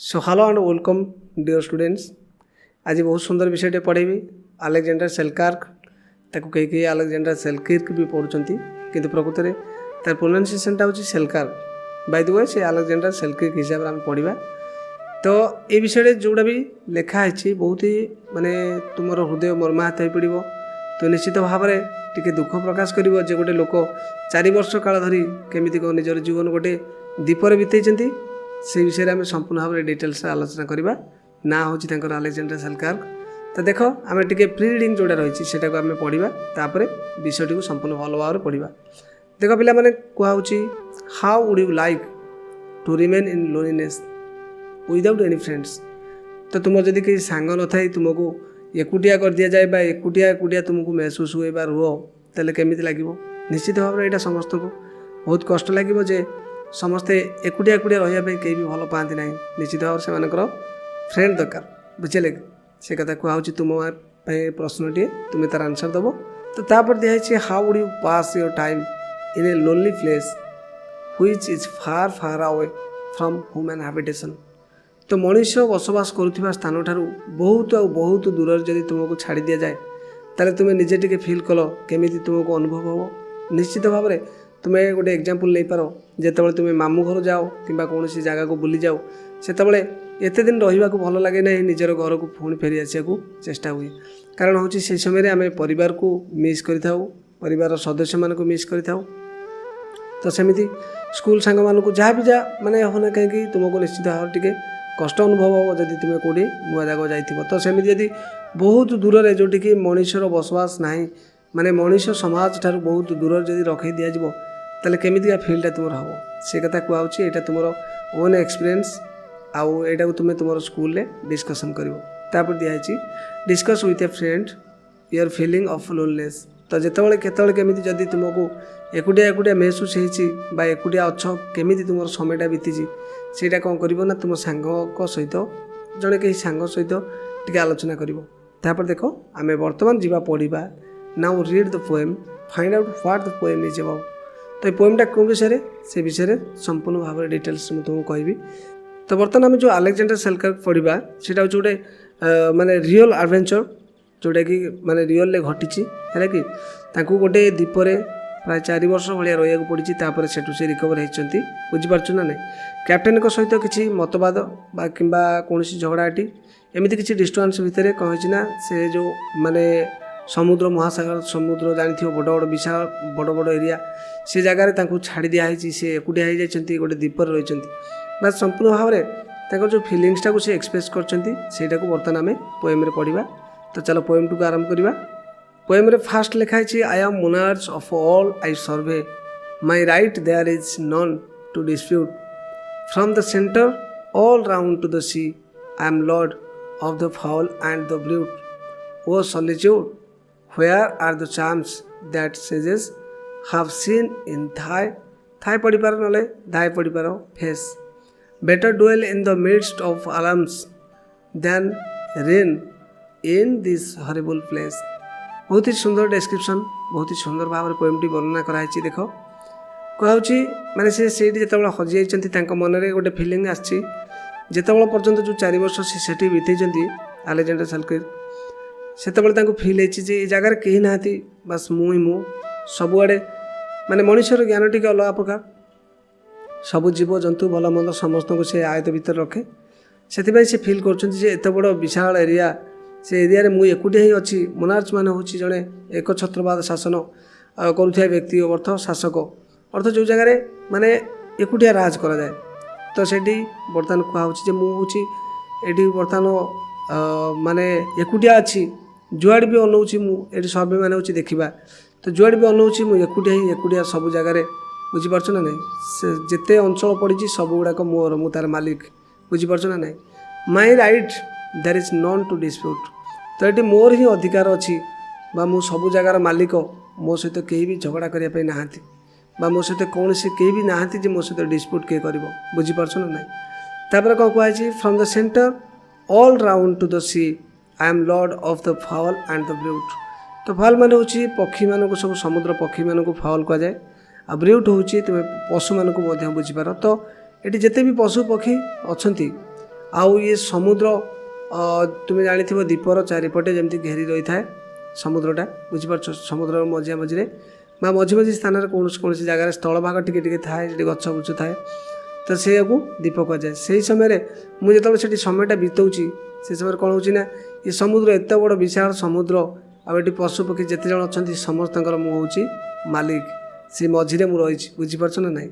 So hello and welcome dear students. आज बहुत सुंदर विषय पढ़ेबी अलेक्जेंडर सेल्कार्क। ताको कई अलेक्जेंडर सेल्किर्क भी पढ़ुंट किंतु प्रकृत में तार प्रोनाउंसिएशनटा हूँ सेल्कार्क। बाय द वे से अलेक्जेंडर सेल्किर्क हिसाब से आम पढ़ा। तो ये विषय जोड़ा भी लिखाही बहुत ही माने तुम हृदय मर्माहत हो पड़ो। तो निश्चित भाव में टी दुख प्रकाश कर गोटे लोक 4 वर्ष काल धरी केमिति कौन निजर जीवन गोटे दीपर बीतई से विषय में संपूर्ण भाव में डिटेल्स आलोचना करवा। ना हूँ अलेक्जेंडर सेल्कार्क। तो देख आम टे प्री रिडिंग जोड़ा रही है आम पढ़ा तापर विषयटी को संपूर्ण भल भाव में पढ़ा। देख पिला माने कहूँ how would you like to remain in loneliness without any friends. तो तुम जदि कहीं सांग न था तुमको एकुटिया कर दि जाए एकुटिया एकुटिया तुमको महसूस हुए रुह तेल केमिति लगे। निश्चित भाव में यहाँ समस्त को बहुत कष्ट लगे जे समस्ते एकुटिया एकुटिया रही कहीं भी भल पाती ना। निश्चित भाव से फ्रेंड दरकार बुझे से कथा कहूँ तुम प्रश्नटे तुम तार आंसर दब। तो तापर दिखाई how would you pass your time in a lonely place which is far far away from human habitation. तो मनुष्य बसवास करुवा स्थान ठारू बहुत बहुत दूर जदि तुमको छाड़ी दि जाए ताले तुम्हें निजे टे फिल कल केमिति तुमको अनुभव हो। निश्चित भाव में तुम्हें गोटे एग्जांपल नहीं पार जिते तुम्हें मामू घर जाओ कि कौन जगह को बुली जाओ से एत दिन रहा भल लगे ना निजर घर को पुणी फेरी आसा चेष्टा हुए। कारण हूँ से समय आम परिवार को मिस कर सदस्य मान मिस कर। तो सेमती स्कूल सांग मान जहाँ भी जा माने होना कहीं तुमको निश्चित भाव टे कष्ट अनुभव हो जब तुम्हें कौटी नुआ जगह जाइए। तो सेमती यदि बहुत दूर में जोटि कि मनुष्यर बसवास ना माने मनुष्य समाज ठार बहुत दूर जब रखी दि जाव ताले केमितिका फिल्डटा तुम हम से कथा कहूँ यहाँ तुम ओन एक्सपीरियंस आउ यहाँ को तुम्हें तुम स्कूल रे डिस्कसन कर दिखाई discuss with A friend your feeling of loneliness. तो जितेबाला केतले केमिति जदि तुमको एकुटिया एकुटिया महसूस हो एकुटिया अच्छ केमिति तुम समयटा बीती सेटा कौन कर ना तुम सांग सहित जड़े कहीं सांग सहित टे आलोचना कर। देख आम बर्तमान जीवा पढ़ा now read the poem find out what the poem is about. तो ये पोएमटा कौन विषय से विषय संपूर्ण भाव में डिटेल्स मुझे तुमको कहबी। तो बर्तमान आम जो अलेक्जेंडर सेल्कार्क पढ़ा सीटा हूँ गोटे माने रियल एडवेंचर जोटा कि माने रियल ले घटी है कि गोटे द्वीपर प्राय 4 वर्ष भाया रहा पड़ी तापर सेठू से रिकवर होती बुझीपार ना ना। कैप्टेन सहित किसी मतवाद कि कौन झगड़ाटी एमती किसी डिस्टर्बांस भितर कहीं ना से जो माने समुद्र महासागर समुद्र जानी बड़ बड़ विशाल बड़ बड़ एरिया से जगह छाड़ी दिखाई सी एकुटिया हो जाती गोटे द्वीपर रही बस संपूर्ण भाव में जो फिलिंग्सटा को एक्सप्रेस कर बर्तमान आम पोएम पढ़ा। तो चलो पोएम टू आरंभ करवा। पोएम रे फास्ट लिखाई I am monarch of all I survey my right there is none to dispute from the centre all round to the sea I am lord of the fowl and the brute O solitude where are the charms that sages have seen in thy पढ़ी पार नले thy पढ़ी पार face better dwell in the midst of alarms than reign in this horrible place। बहुत ही सुंदर description बहुत ही सुंदर भाव में पोएमटी वर्णना कराई। देख कहूँ माने से जो हजि जाती मन में गोटे फिलिंग आसी जिते पर्यंत जो 4 वर्ष से बीतई अलेक्जेंडर सेल्किर्क सेतबले फिल होती जगार कहीं ना बस मु सबुआड़े माने मनुष्यर ज्ञान टी अलग प्रकार सबू जीव जंतु भल मंद समस्त को से आयत भीतर रखे से फिल करते बड़ विशाल एरिया से एरिया मुझे एकुटिया ही अच्छी। मोनार्च मान हूँ जड़े एक छत्रवाद शासन करुवा व्यक्ति अर्थ शासक अर्थ जो जगार माने एकुटिया राज करा जाए। तो से बर्तमान कहूँ मुझे बर्तमान माने एकुटिया अच्छी जुआड़ भी अनौची मुझे सर्वे मान हूँ देखा तो जुआड़ भी अनौची मुझे एकुटिया सब जगार बुझीपार ना ना जिते अंचल पड़ी सब गुड़ाक मोर मु तार मालिक बुझीपार ना ना। My right there is none to dispute. तो ये मोर ही अधिकार अच्छी मु सब जगार मालिक मो सहित कहीं भी झगड़ा करने ना मो सहित कौन से कहीं भी ना मो सहित डिस्प्यूट किए कर बुझीपार ना ना। तापर कौन कहुई from the centre all round to the sea I am lord of the fowl and the brute. तो फाउल मान हूँ पक्षी मान सब समुद्र पक्षी मान फाउल कहुए आ ब्रूट हूँ तुम्हें पशु मान बुझीपार। तो ये जिते भी पशु पक्षी अच्छा आउ ये समुद्र तुम जानी द्वीपर चारिपटे जमी घेरी रही था समुद्रटा बुझीपार समुद्र मझिया मझे बा मझी मझी स्थान कौन जगार स्थल भाग टिके थाए गछ बुछ थाए तो से द्वीप कहुए से समय मुझे समयटा बीतौची से समय कौन होना ये समुद्र एत बड़ विशाल समुद्र आठ पशु पक्षी जिते जन अच्छा समस्त मुझे मालिक से मझिरे मुझे बुझीपार ना नाई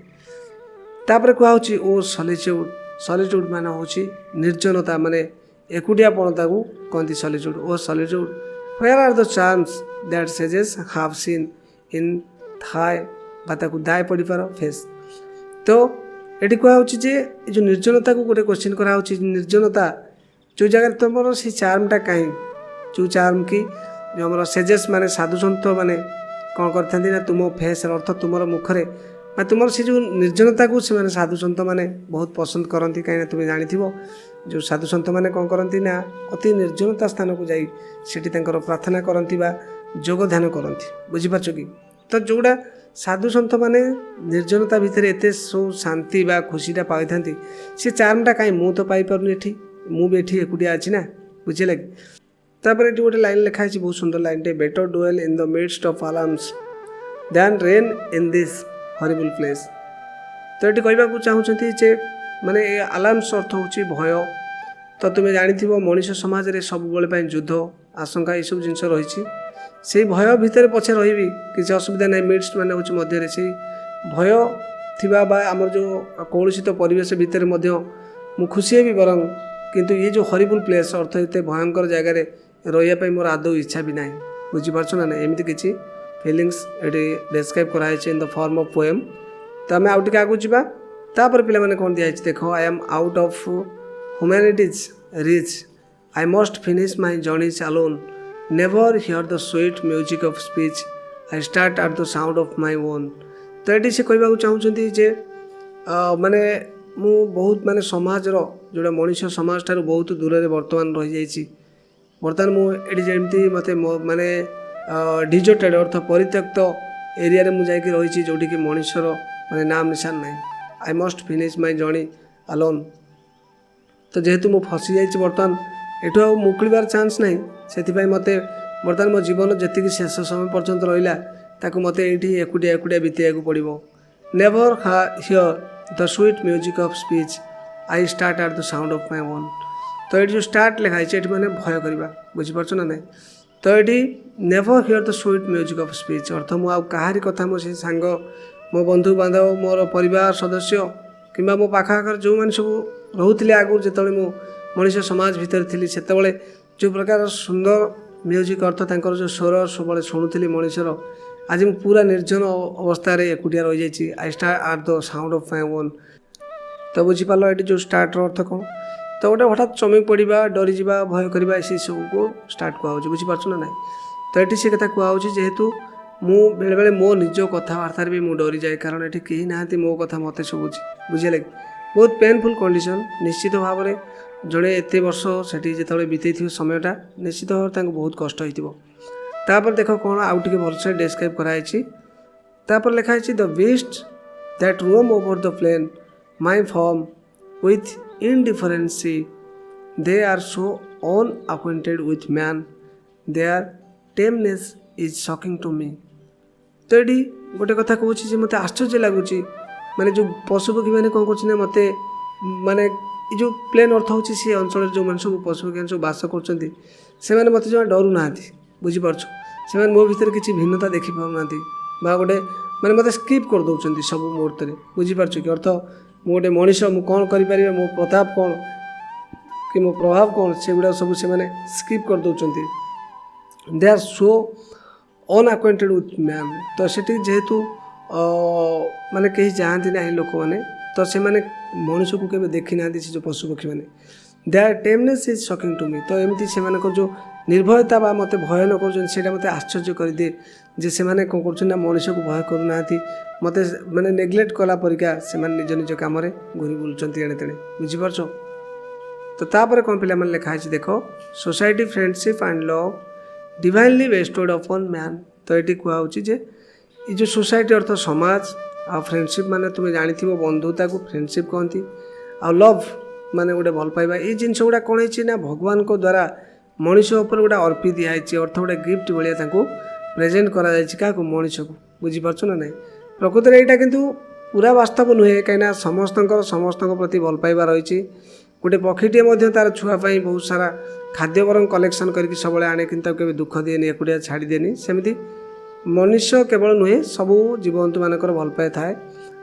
तापर कहुच्छी ओ सलिच्यूड सलिच्यूड मान हूँ निर्जनता माने एकुटियापणता को कहती solitude O solitude where are the charms that sages have seen in thy बाता दाए पढ़ पार फेस तो ये कहुच्छी जे जो निर्जनता को गोटे क्वेश्चन करा निर्जनता जो जगह तुम से चार्मटा कहीं जो चार्म कि जो आम सेजेस माने साधु सन्त माने कौन करते तुम फेस अर्थ तुम मुखरे तुम से जो निर्जनता को से साधु सन्त मैंने बहुत पसंद करती कहीं तुम जानी जो साधु सन्त मैंने कौन करती ना अति निर्जनता स्थान को जाई सेठी तांकर प्रार्थना करती जोग ध्यान करती बुझीपार कि तो जोड़ा साधु सन्त मैंने निर्जनता भितर एत सब शांति बा खुशीटा पाई था सी चार्मटा कहीं मु तो पाइपारूनी एठी मु भी एठी एकुटिया अच्छी ना बुझे लगे तापर ये गोटे लाइन लिखाई बहुत सुंदर लाइनटे better dwell in the midst of alarms than reign in this horrible place तो ये कहवाक चाहूँगी जे माने आलार्म्स अर्थ हूँ भय तो तुम्हें जानी मनीष समाज में सब बेले युद्ध आशंका ये सब जिन रही से भय भितर पछे रही किसी असुविधा ना मिड्स मान हूँ मध्य से भय थिबा बा आमर जो कलुषित परिवेश भितर मु खुशी भी बरং किंतु ये जो हॉरिबल प्लेस अर्थ ये भयंकर जगार रही मोर आदौ इच्छा भी ना बुझीपार ना ना एमती किसी फिलिंग्स ये डिस्क्राइब कराई in the form of poem तो आम आउ टे आगू जावा तापर पिला माने कौन दिखाई देख I am out of humanities rich I must finish my journeys alone never hear the sweet music of speech I start at the sound of my own तो ये से कहवाक चाहूँगी जे माने मु बहुत माने समाज जोड़ा मनीष समाज ठार बहुत दूर से बर्तमान रही जाइए बर्तमान मुझे जमी मत माने डिजर्टेड अर्थ परित्यक्त एरिया रे मुझे रही जोटी कि मनुष्यर माने नाम निशान ना I must finish my journey alone तो जेहेतु मु फसी जाइए बर्तमान एठू आ मुकुलिबार चान्स ना से मत बर्तमान मो जीवन जी शेष समय पर्यंत रहा ताकू मत ये एकुटिया एकुटिया बीतवाक पड़ो never hear the sweet music of speech I start at the sound of my own तो ये जो स्टार्ट लिखाई ये मैंने भय करवा बुझीपार ना ना तो ये never hear the sweet music of speech अर्थ मुझे कथा मो से सांग मो बंधु बांधव मोर परिवार सदस्य कि मो पाखाकर जो मैंने सब रोते आगुरी जो मु मनीष समाज भितर थी से जो प्रकार सुंदर म्यूजिक अर्थ तांकर जो स्वर सब शुणुली मनीषर आज मु पूरा निर्जन अवस्था एकुटिया रही जाइए I start at the sound of my own तो बुझीपार ये जो स्टार्टर अर्थ कौन तो गोटे हठात चमक पड़ा डरीजा भय करवा से सब को स्टार्ट कहुच्छे बुझीपार ना ना तो ये से कथा कहुच्छे जेहेतु मु बेले बेले मो निज कथबार्ता भी मुझे डरी जाए कारण ये कहीं ना मो कथा मत शुभुची बुझे लगे बहुत पेनफुल कंडीशन निश्चित भाव में जड़े एत वर्ष से जो बीते समयटा निश्चित भाव में बहुत कष्ट होपर देख कौन आउ टे भलसे डिस्क्राइब कराई तापर लिखाई the beast that roam over the plain my form with indifferency they are so unacquainted with man their tameness is shocking to me तो ये गोटे कथा कहूँ मत आश्चर्य लगुच माने जो पशु पक्षी मैंने कौन कर मत माने जो प्लेन अर्थ हूँ सी अंचल जो मैंने सब पशु पक्षी सब बास कर मत जमा डरू ना बुझीपार से मो भर किसी भिन्नता देखिपार गोटे मैंने मत स्किप कर दौरान सब मुहूर्त में बुझीपार कि अर्थ मु गोटे मनीष मु कौन कर मो प्रताप कौन कि मो प्रभाव कौन से गुड़ा सब से मैंने स्किप कर दौरान they are so unacquainted with man तो से जेहेतु माने कहीं जाती ना लोक मैंने तो से मैंने मनीष को केवे देखी ना जो पशु पक्षी मैंने their tameness is shocking to me तो एमती से जो निर्भयता बा मत भय न कर मत आश्चर्य कर दिए जे से मैंने कौन कर मनीष को भय करूना मत मैंने नेग्लेक्ट कला परिका से निज निज कम घूरी बुलूँ एणे तेणे बुझीपार तो तापर कौन पिला मैंने लिखाई देख society friendship and love divinely bestowed upon man तो ये कहुच्छी जे ये जो सोसाइटी अर्थ समाज आ फ्रेंडशिप माने तुम्हें जानी बंधुता को फ्रेंडशिप कहती आ लव माने गोटे भल पाइबा ये जिनस गुड़ा कौन है भगवान को द्वारा मनीष उपर गोटे अर्पी दिखाई अर्थ गोटे गिफ्ट भाया प्रेजेंट क्या मनीष को बुझीपार ना ना प्रकृत में यहाँ कितु पूरा वास्तव नुहे कहीं समस्त प्रति भल पाइबा रही गोटे पक्षीटे तार छुआपाई बहुत सारा खाद्य बरम कलेक्शन करके सब आने कि दुख दिए एकुटिया छाड़ी दिए सेमती मनुष्य केवल नुहे सबू जीवजंतु मानकर भल पाए थाए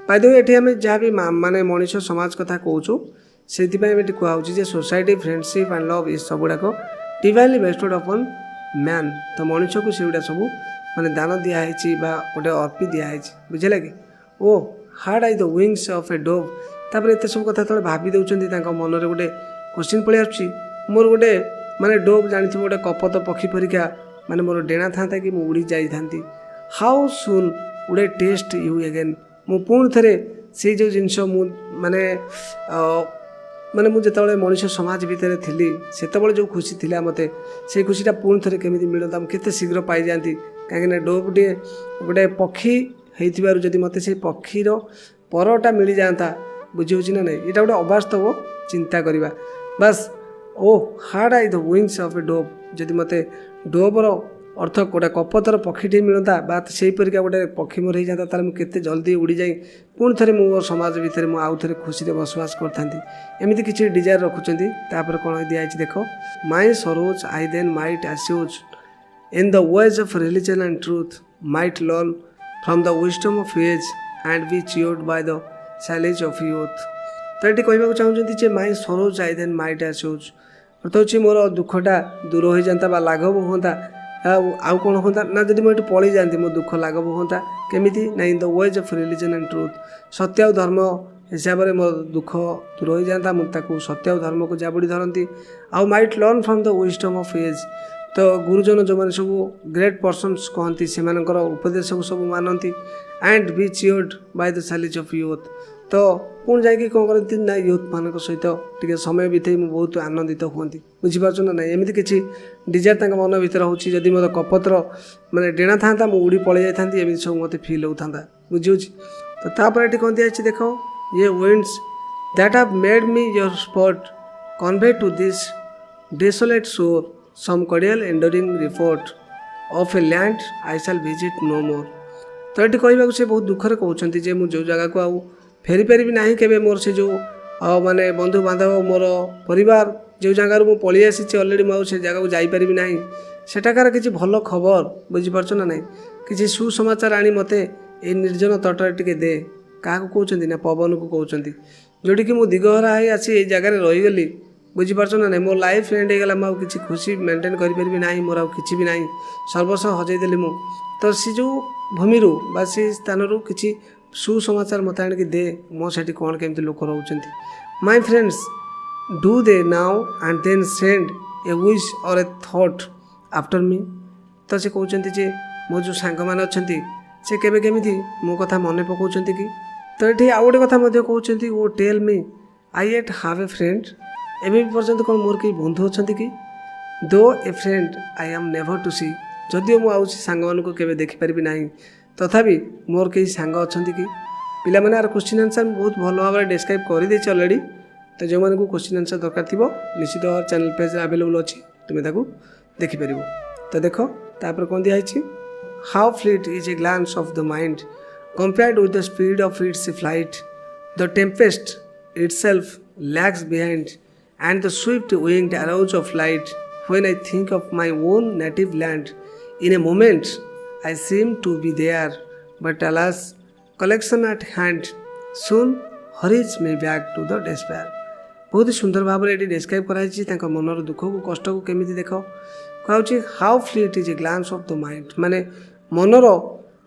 पाइद ये आम जहाँ भी माने मनुष्य समाज कथा कहूँ से कहूँ सोसाइटी फ्रेंडशिप एंड लव ये सब गुड़ाक डिवाइनली बेस्टेड अपन मैन तो मनुष्य को से गुड़ा सब माने दान दिखाई गोटे अर्पी दिखाई बुझे कि O had I the wings of a dove तापर एत सब कथा तले भाभी दउचंती तांका मनरे गोटे क्वेश्चन पळे आछि मोर गोटे माने डोव जानिथि गोटे कपत पक्षी परीक्षा माने मोर डेणा था कि मु उड़ी जाई थांती हाउ सुन उड़े टेस्ट यू अगेन मु पुण थरे से जो जिनस मु माने माने मु जेतबळे मनुष्य समाज भितर थिली सेतबळे जो खुशी थिला मते से खुशीटा पुण थरे केमिति मिलता मु केते शीघ्र पाई जानती काहेकि डोव डे गोटे पक्षी हेइथिबारु जदि मते से पक्षीर परटा मिल जाता बुझी ना नहीं यहाँ गोटे अवास्तव चिंता करवा बस O had I the wings of a dove जदि मते डोवर अर्थ गोटे कपतर पक्षीटे मिलता बात से परिका गोटे पक्षी मोर हो जाता ताले मुझे जल्दी उड़ी जाई पुणी थे मो समाज भितर मुझे आउ थे खुशी बसवास करती एमती किसी डिजायर रखुच्च तापर कौन दिखाई देख my sorrows I then might assuage in the ways of religion and truth might learn from the wisdom of age and be cheered by the sallies of youth तो ये कहवाक चाहते my sorrows I then might assuage अर्थ हो मोर दुखटा दूर हो जाता लाघव होता आउ कौन होता ना जब मुझे पलि जाती मो दुख लाघव होता केमी ना इन the ways of religion and truth सत्य और धर्म हिसाब से मो दुख दूर हो जाता मुझे सत्य और धर्म को जाबुड़ी धरती आउ might learn from the wisdom of age तो गुरुजन जो मैंने सब ग्रेट पर्सन्स कहती से उपदेश को सब मानती and be cheered by the sallies of youth तो पुणी जाकि कौन करती ना यूथ मान सहित टे समय बीते मुझे बहुत आनंदित हूँ बुझीपार ना ना एमती किसी डिजायर मन भर होती मोर कपत्र माने डेणा था मुझे उड़ी पलि जाती एमती सब मत फिल होता बुझे तो तापर ये कौन दिखाई देख ye winds that have made me your sport convey to this desolate shore some cordial endearing report of a land I shall visit no more तो ये कहवाक से बहुत दुखरे कहते जे मुझे जो जगह को आउ फेरी पारि ना केवे मोर से जो माने बंधु बांधव मोर परिवार जो जगार मुझे पलि आसी अलरेडी मुझे जगह को जापारि ना सेठाकार किसी भल खबर बुझीपार ना ना किसी सुसमाचार आनी मते ये निर्जन तटरे टे दे क्या कहते ना पवन को कहते जोटी कि मुझे दिगहरा है आसी ये जगह रहीगली बुझीपार ना ना मो लाइफ एंड होगा मुझे किसी खुशी मेंटेन करें ना मोर आ कि भी ना सर्वस्व हजईदेली मु तो सी जो भूमि बा से स्थान किसी सुसमाचार मत आणिक दे मो से कौन केमती लोक रोच my friends do they now and then send a wish or a thought after me तो से कहते मो जो सांग मैंने अच्छा से केवे केमी मो कथा मन पकाउछन्ति कि तो ये आउ गोटे कथा कहते वो tell me I yet have a friend एवं पर्यंत कौन मोर कई बंधु अच्छा कि though a friend I am never to see जदिओ मुझे सांग मान को देखिपारि ना तथापि मोर कई सांग अच्छा कि पिला माने आर क्वेश्चन आंसर बहुत भल भाव में डिस्क्राइब कर दे अलरेडी तो जो मैंने क्वेश्चन आंसर दरकार थी निश्चित चैनल पेज अवेलेबल अच्छी तुम्हें देखिपर तो देख तापर कौन दिखाई how fleet is a glance of the mind compared with the speed of its flight the tempest itself lags behind and the swift winged arrows of light. When I think of my own native land, in a moment I seem to be there, but alas, collection at hand soon hurries me back to the despair. बहुत ही सुंदर भाव में describe कराई मनर दुख को कष्ट को केमी देख कहूँ how fleet is a glance of the mind माने मनर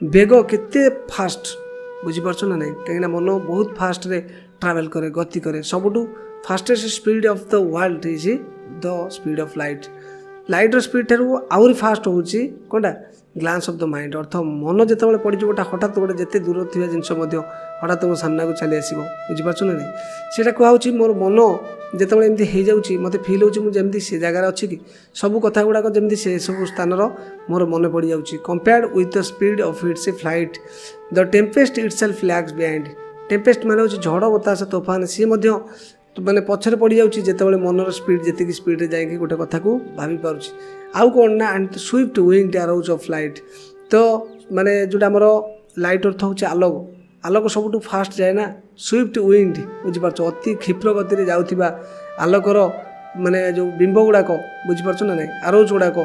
बेग केते फास्ट बुझीपार ना ना कहीं मन बहुत फास्ट रे ट्रावेल करे गति करे सबुठू fastest speed of the world is the speed of light लाइटर स्पीड ठार आहरी फास्ट हो कौनटा ग्लांस ऑफ द माइंड अर्थ मन जिते पड़ोटा हठात गोटे जिते दूर थी जिनस हठात मो सामना को चली आसो बुझीपार ना नहीं से कहूँ मोर मन जिते एमती हो जाऊँगी मत फिल होमती से जगार अच्छी कि सब कथा गुड़ाक जमी से सब स्थान मोर मन पड़ जाऊँगी compared with the speed of its flight the tempest itself lags behind tempest मान झड़ बतास तोफान सी ମାନେ ପଛରେ ପଡ଼ିଯାଉଛି ଯେତେବେଳେ ମନର ସ୍ପିଡ଼ ଯେତିକି ସ୍ପିଡ଼ରେ ଯାଇକି ଗୋଟେ କଥାକୁ ଭାବିପାରୁଛି। ଆଉ କ'ଣ ନା and swift winged arrows of light. ତ ମାନେ ଯେଉଁଟା ଆମର ଲାଇଟ୍ ଅର୍ଥ ହେଉଛି ଆଲୋକ, ଆଲୋକ ସବୁଠୁ ଫାଷ୍ଟ ଯାଏ ନା। ସୁଇଫ୍ଟ ୱିଣ୍ଡ ବୁଝିପାରୁଛ, ଅତି କ୍ଷିପ୍ର ଗତିରେ ଯାଉଥିବା ଆଲୋକର ମାନେ ଯେଉଁ ବିମ୍ବ ଗୁଡ଼ାକ ବୁଝିପାରୁଛ ନା ନାହିଁ, ଆରୋଜ ଗୁଡ଼ାକ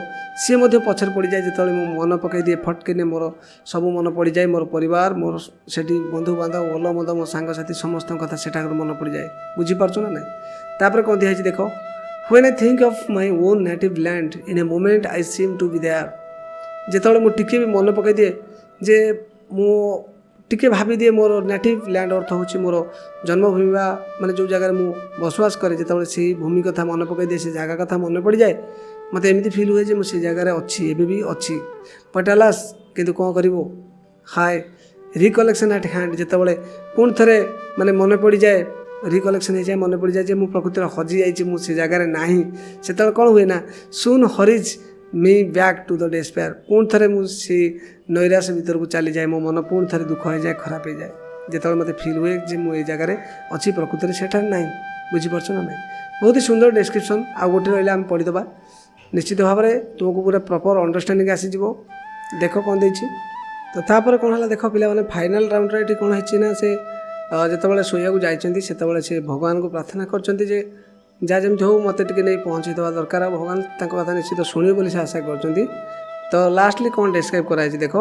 ସିଏ ମଧ୍ୟ ପଛରେ ପଡ଼ିଯାଏ। ଯେତେବେଳେ ମୁଁ ମନ ପକାଇ ଦିଏ ଫଟକିନେ ମୋର ସବୁ ମନେ ପଡ଼ିଯାଏ, ମୋର ପରିବାର, ମୋର ସେଠି ବନ୍ଧୁବାନ୍ଧବ, ଭଲ ମନ୍ଦ, ମୋ ସାଙ୍ଗସାଥି ସମସ୍ତଙ୍କ କଥା ସେଠାକାର ମନେ ପଡ଼ିଯାଏ। ବୁଝିପାରୁଛ ନା ନାହିଁ। ତାପରେ କ'ଣ ଦିଆହେଇଛି ଦେଖ, when I think of my own native land in a moment I seem to be there. ଯେତେବେଳେ ମୁଁ ଟିକିଏ ବି ମନେ ପକାଇ ଦିଏ ଯେ ମୁଁ ଟିକେ ଭାବିଦିଏ ମୋର ନେଟିଭ୍ ଲ୍ୟାଣ୍ଡ ଅର୍ଥ ହେଉଛି ମୋର ଜନ୍ମଭୂମି ବା ମାନେ ଯେଉଁ ଜାଗାରେ ମୁଁ ବସବାସ କରେ, ଯେତେବେଳେ ସେଇ ଭୂମି କଥା ମନେ ପକାଇ ଦିଏ, ସେ ଜାଗା କଥା ମନେ ପଡ଼ିଯାଏ, ମୋତେ ଏମିତି ଫିଲ୍ ହୁଏ ଯେ ମୁଁ ସେ ଜାଗାରେ ଅଛି, ଏବେ ବି ଅଛି। ବଟ୍ ଆଲାସ୍, କିନ୍ତୁ କ'ଣ କରିବୁ, ହାଏ ରିକଲେକ୍ସନ୍ ଆଟ୍ ହ୍ୟାଣ୍ଡ। ଯେତେବେଳେ ପୁଣି ଥରେ ମାନେ ମନେ ପଡ଼ିଯାଏ, ରିକଲେକ୍ସନ୍ ହେଇଯାଏ, ମନେ ପଡ଼ିଯାଏ ଯେ ମୁଁ ପ୍ରକୃତିରେ ହଜିଯାଇଛି, ମୁଁ ସେ ଜାଗାରେ ନାହିଁ, ସେତେବେଳେ କ'ଣ ହୁଏ ନା ସୁନ୍ ହରିଜ୍ ମି ବ୍ୟାକ୍ ଟୁ ଦ ଡେସ୍ପେୟାର। ପୁଣି ଥରେ ମୁଁ ସେଇ ନୈରାଶ ଭିତରକୁ ଚାଲିଯାଏ, ମୋ ମନ ପୁଣି ଥରେ ଦୁଃଖ ହେଇଯାଏ, ଖରାପ ହେଇଯାଏ, ଯେତେବେଳେ ମୋତେ ଫିଲ୍ ହୁଏ ଯେ ମୁଁ ଏଇ ଜାଗାରେ ଅଛି, ପ୍ରକୃତିରେ ସେଠାରେ ନାହିଁ। ବୁଝିପାରୁଛ ନା ନାହିଁ। ବହୁତ ହି ସୁନ୍ଦର ଡେସ୍କ୍ରିପସନ୍। ଆଉ ଗୋଟେ ରହିଲେ ଆମେ ପଢ଼ିଦେବା, ନିଶ୍ଚିତ ଭାବରେ ତୁମକୁ ପୁରା ପ୍ରପର୍ ଅଣ୍ଡରଷ୍ଟାଣ୍ଡିଂ ଆସିଯିବ। ଦେଖ କ'ଣ ଦେଇଛି। ତ ତାପରେ କ'ଣ ହେଲା ଦେଖ ପିଲାମାନେ, ଫାଇନାଲ୍ ରାଉଣ୍ଡରେ ଏଠି କ'ଣ ହେଇଛି ନା ସେ ଯେତେବେଳେ ଶୋଇବାକୁ ଯାଇଛନ୍ତି ସେତେବେଳେ ସେ ଭଗବାନଙ୍କୁ ପ୍ରାର୍ଥନା କରିଛନ୍ତି ଯେ ଯାହା ଯେମିତି ହଉ ମୋତେ ଟିକେ ନେଇ ପହଞ୍ଚେଇ ଦେବା ଦରକାର, ଆଉ ଭଗବାନ ତାଙ୍କ କଥା ନିଶ୍ଚିତ ଶୁଣିବେ ବୋଲି ସେ ଆଶା କରିଛନ୍ତି। ତ ଲାଷ୍ଟଲି କ'ଣ ଡେସ୍କ୍ରାଇବ୍ କରାଯାଇଛି ଦେଖ,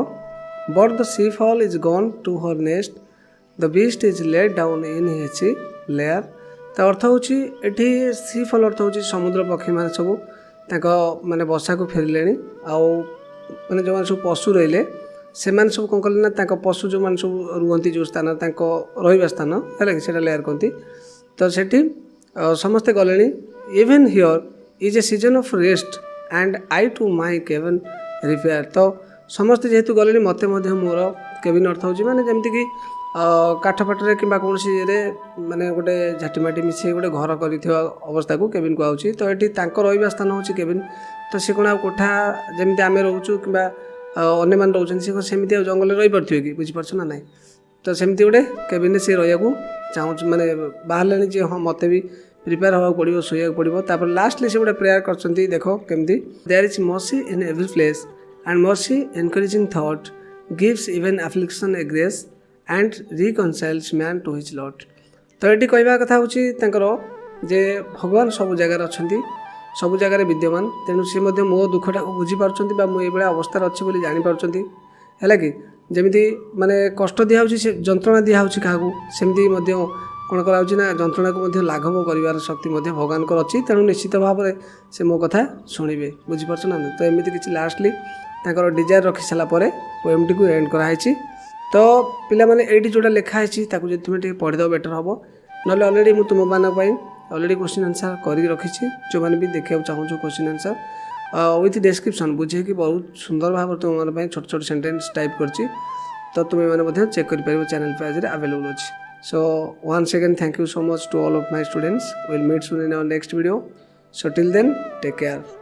but the sea fowl is gone to her nest, the beast is laid down in his lair. ତ ଅର୍ଥ ହେଉଛି ଏଠି ସି ଫଲ୍ ଅର୍ଥ ହେଉଛି ସମୁଦ୍ର ପକ୍ଷୀମାନେ ସବୁ ତାଙ୍କ ମାନେ ବସାକୁ ଫେରିଲେଣି। ଆଉ ମାନେ ଯେଉଁମାନେ ସବୁ ପଶୁ ରହିଲେ ସେମାନେ ସବୁ କ'ଣ କଲେ ନା ତାଙ୍କ ପଶୁ ଯେଉଁମାନେ ସବୁ ରୁହନ୍ତି ଯେଉଁ ସ୍ଥାନ ତାଙ୍କ ରହିବା ସ୍ଥାନ ହେଲା କି ସେଇଟା ଲେୟାର କହନ୍ତି। ତ ସେଠି ସମସ୍ତେ ଗଲେଣି। Even here is a season of rest and I to my cabin repair. ତ ସମସ୍ତେ ଯେହେତୁ ଗଲେଣି ମୋତେ ମଧ୍ୟ ମୋର କେବିନ୍ ଅର୍ଥ ହେଉଛି ମାନେ ଯେମିତିକି କାଠ ଫାଟରେ କିମ୍ବା କୌଣସି ଇଏରେ ମାନେ ଗୋଟେ ଝାଟିମାଟି ମିଶାଇ ଗୋଟେ ଘର କରିଥିବା ଅବସ୍ଥାକୁ କେବିନ୍ କୁହାହେଉଛି। ତ ଏଠି ତାଙ୍କ ରହିବା ସ୍ଥାନ ହେଉଛି କେବିନ୍। ତ ସେ କ'ଣ ଆଉ କୋଠା ଯେମିତି ଆମେ ରହୁଛୁ କିମ୍ବା ଅନ୍ୟମାନେ ରହୁଛନ୍ତି ସେ କ'ଣ ସେମିତି ଆଉ ଜଙ୍ଗଲରେ ରହିପାରୁଥିବେ କି? ବୁଝିପାରୁଛ ନା ନାହିଁ। ତ ସେମିତି ଗୋଟେ କେବିନ୍ରେ ସେ ରହିବାକୁ ଚାହୁଁଛୁ, ମାନେ ବାହାରିଲେଣି ଯେ ହଁ ମୋତେ ବି ପ୍ରିପେୟାର ହେବାକୁ ପଡ଼ିବ, ଶୋଇବାକୁ ପଡ଼ିବ। ତାପରେ ଲାଷ୍ଟଲି ସେ ଗୋଟେ ପ୍ରେୟାର କରିଛନ୍ତି, ଦେଖ କେମିତି, there is mercy in every place and mercy encouraging thought gives even affliction a grace and reconciles man to his lot. ତ ଏଠି କହିବା କଥା ହେଉଛି ତାଙ୍କର ଯେ ଭଗବାନ ସବୁ ଜାଗାରେ ଅଛନ୍ତି, ସବୁ ଜାଗାରେ ବିଦ୍ୟମାନ, ତେଣୁ ସେ ମଧ୍ୟ ମୋ ଦୁଃଖଟାକୁ ବୁଝିପାରୁଛନ୍ତି ବା ମୁଁ ଏଇଭଳିଆ ଅବସ୍ଥାରେ ଅଛି ବୋଲି ଜାଣିପାରୁଛନ୍ତି। ହେଲା କି ଯେମିତି ମାନେ କଷ୍ଟ ଦିଆହେଉଛି, ସେ ଯନ୍ତ୍ରଣା ଦିଆହେଉଛି କାହାକୁ, ସେମିତି ମଧ୍ୟ କ'ଣ କରାହେଉଛି ନା ଯନ୍ତ୍ରଣାକୁ ମଧ୍ୟ ଲାଘବ କରିବାର ଶକ୍ତି ମଧ୍ୟ ଭଗବାନଙ୍କର ଅଛି। ତେଣୁ ନିଶ୍ଚିତ ଭାବରେ ସେ ମୋ କଥା ଶୁଣିବେ। ବୁଝିପାରୁଛ ନା? ତ ଏମିତି କିଛି ଲାଷ୍ଟଲି ତାଙ୍କର ଡିଜାୟାର ରଖି ସାରିଲା ପରେ ପୋଏମ୍ଟିକୁ ଏଣ୍ଡ କରାହେଇଛି। ତ ପିଲାମାନେ ଏଇଠି ଯେଉଁଟା ଲେଖା ହେଇଛି ତାକୁ ଯଦି ତୁମେ ଟିକେ ପଢ଼ିଦେବ ବେଟର୍ ହେବ। ନହେଲେ ଅଲରେଡ଼ି ମୁଁ ତୁମମାନଙ୍କ ପାଇଁ ଅଲରେଡ଼ି କ୍ୱେଶ୍ଚିନ୍ ଆନ୍ସର୍ କରିକି ରଖିଛି, ଯେଉଁମାନେ ବି ଦେଖିବାକୁ ଚାହୁଁଛୁ କ୍ୱେଶ୍ଚିନ୍ ଆନ୍ସର୍ ୱିଥ୍ ଡେସ୍କ୍ରିପସନ୍ ବୁଝେଇକି ବହୁତ ସୁନ୍ଦର ଭାବରେ ତୁମମାନଙ୍କ ପାଇଁ ଛୋଟ ଛୋଟ ସେଣ୍ଟେନ୍ସ ଟାଇପ୍ କରିଛି। ତ ତୁମେମାନେ ମଧ୍ୟ ଚେକ୍ କରିପାରିବ, ଚ୍ୟାନେଲ୍ ପେଜ୍ରେ ଆଭେଲେବୁଲ୍ ଅଛି। So once again thank you so much to all of my students. We'll meet soon in our next video. So till then take care.